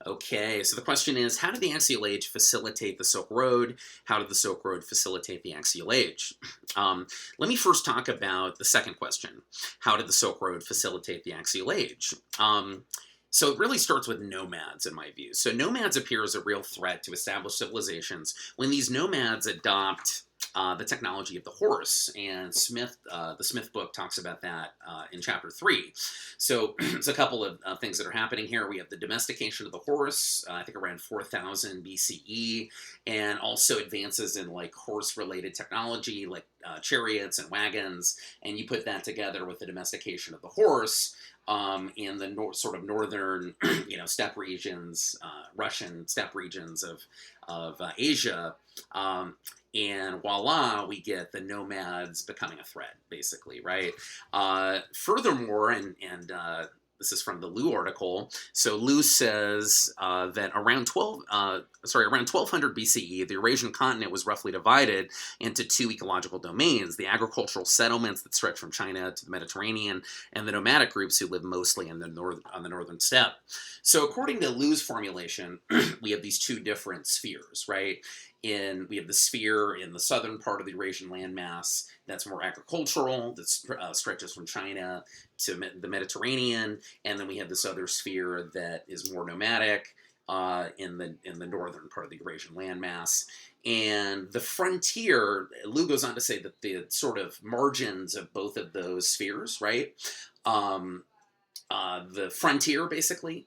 Okay, so the question is, how did the Axial Age facilitate the Silk Road? How did the Silk Road facilitate the Axial Age? Um, Let me first talk about the second question. How did the Silk Road facilitate the Axial Age? So it really starts with nomads, in my view. So nomads appear as a real threat to established civilizations when these nomads adopt the technology of the horse, and the Smith book talks about that in chapter 3. So it's a couple of things that are happening here. We have the domestication of the horse, I think around 4000 BCE, and also advances in like horse-related technology, like chariots and wagons. And you put that together with the domestication of the horse, in the sort of northern, steppe regions, Russian steppe regions of Asia, and voila, we get the nomads becoming a threat, basically, right? Furthermore, and this is from the Liu article. So Liu says that around 1200 BCE, the Eurasian continent was roughly divided into two ecological domains: the agricultural settlements that stretch from China to the Mediterranean, and the nomadic groups who live mostly on the northern steppe. So according to Liu's formulation, we have these two different spheres, right? We have the sphere in the southern part of the Eurasian landmass that's more agricultural, that stretches from China to the Mediterranean, and then we have this other sphere that is more nomadic in the northern part of the Eurasian landmass. And the frontier, Liu goes on to say that the sort of margins of both of those spheres, right? The frontier, basically,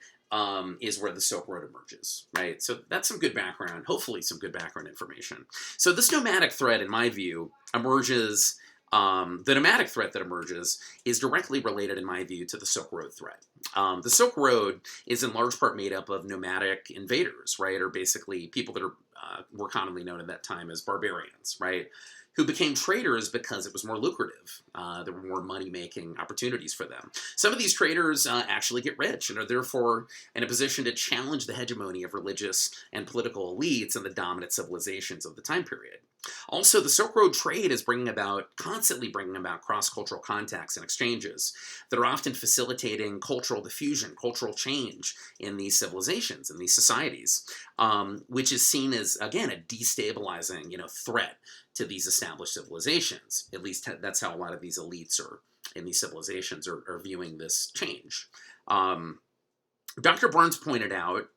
is where the Silk Road emerges, right? So that's some good background, hopefully some good background information. So this nomadic threat, in my view, emerges, the nomadic threat that emerges is directly related, in my view, to the Silk Road threat. The Silk Road is in large part made up of nomadic invaders, right? Or basically people that were commonly known at that time as barbarians, right? Who became traders because it was more lucrative. There were more money-making opportunities for them. Some of these traders actually get rich and are therefore in a position to challenge the hegemony of religious and political elites and the dominant civilizations of the time period. Also, the Silk Road trade is constantly bringing about cross-cultural contacts and exchanges that are often facilitating cultural diffusion, cultural change in these civilizations, in these societies, which is seen as, again, a destabilizing, threat to these established civilizations. At least that's how a lot of these elites in these civilizations are viewing this change. Dr. Barnes pointed out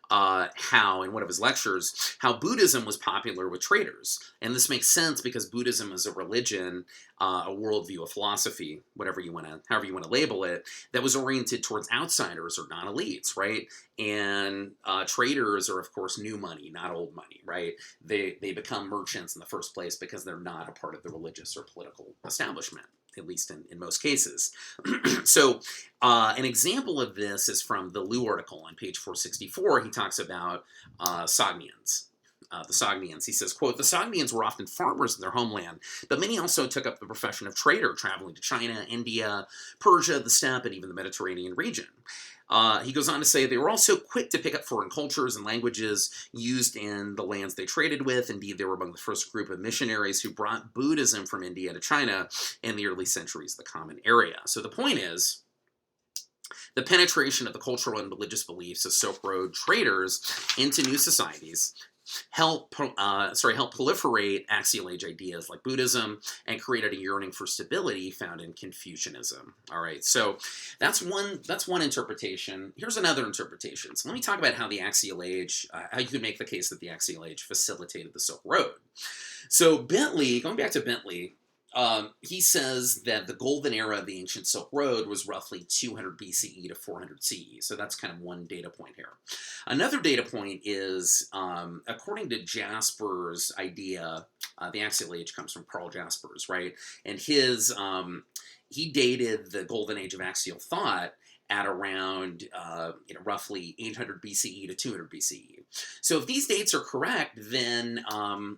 how, in one of his lectures, how Buddhism was popular with traders. And this makes sense because Buddhism is a religion, a worldview, a philosophy, however you want to label it, that was oriented towards outsiders or non-elites, right? And traders are, of course, new money, not old money, right? They become merchants in the first place because they're not a part of the religious or political establishment, at least in most cases. So an example of this is from the Liu article on page 464. He talks about Sogdians. The Sogdians. He says, quote, "The Sogdians were often farmers in their homeland, but many also took up the profession of trader, traveling to China, India, Persia, the steppe, and even the Mediterranean region." He goes on to say they were also quick to pick up foreign cultures and languages used in the lands they traded with. Indeed, they were among the first group of missionaries who brought Buddhism from India to China in the early centuries of the Common Area. So the point is, the penetration of the cultural and religious beliefs of Silk Road traders into new societies help proliferate axial age ideas like Buddhism and created a yearning for stability found in Confucianism. All right, so that's one interpretation. Here's another interpretation. So let me talk about how the axial age, how you could make the case that the axial age facilitated the Silk Road. So Bentley, going back to Bentley, he says that the golden era of the ancient Silk Road was roughly 200 BCE to 400 CE. So that's kind of one data point here. Another data point is, according to Jasper's idea, the axial age comes from Karl Jaspers, right? And he dated the golden age of axial thought at around roughly 800 BCE to 200 BCE. So if these dates are correct, then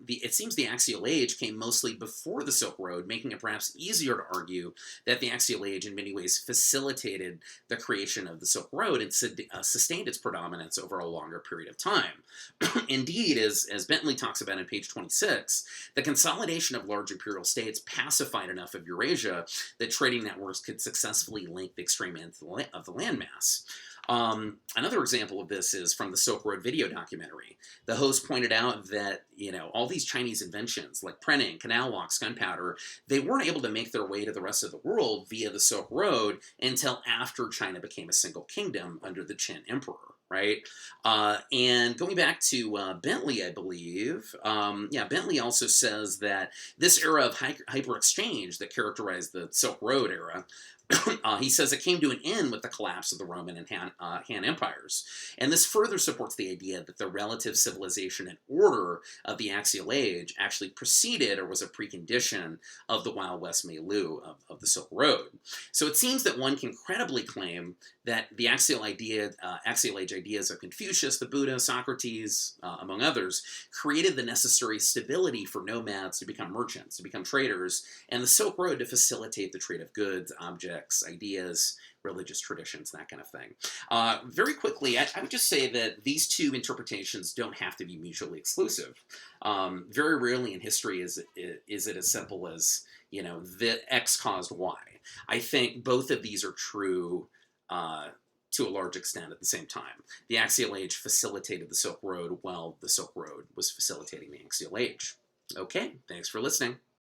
it seems the axial age came mostly before the Silk Road, making it perhaps easier to argue that the axial age in many ways facilitated the creation of the Silk Road and sustained its predominance over a longer period of time. Indeed, as Bentley talks about on page 26, the consolidation of large imperial states pacified enough of Eurasia that trading networks could successfully link the extreme ends of the landmass. Another example of this is from the Silk Road video documentary. The host pointed out that, all these Chinese inventions like printing, canal walks, gunpowder, they weren't able to make their way to the rest of the world via the Silk Road until after China became a single kingdom under the Qin emperor. Right? And going back to Bentley, I believe, Bentley also says that this era of hyper exchange that characterized the Silk Road era, he says it came to an end with the collapse of the Roman and Han empires. And this further supports the idea that the relative civilization and order of the Axial Age actually preceded or was a precondition of the Wild West milieu of the Silk Road. So it seems that one can credibly claim that the Axial Age ideas of Confucius, the Buddha, Socrates, among others, created the necessary stability for nomads to become merchants, to become traders, and the Silk Road to facilitate the trade of goods, objects, ideas, religious traditions, that kind of thing. Very quickly, I would just say that these two interpretations don't have to be mutually exclusive. Very rarely in history is it as simple as, the X caused Y. I think both of these are true to a large extent at the same time. The Axial Age facilitated the Silk Road while the Silk Road was facilitating the Axial Age. Okay, thanks for listening.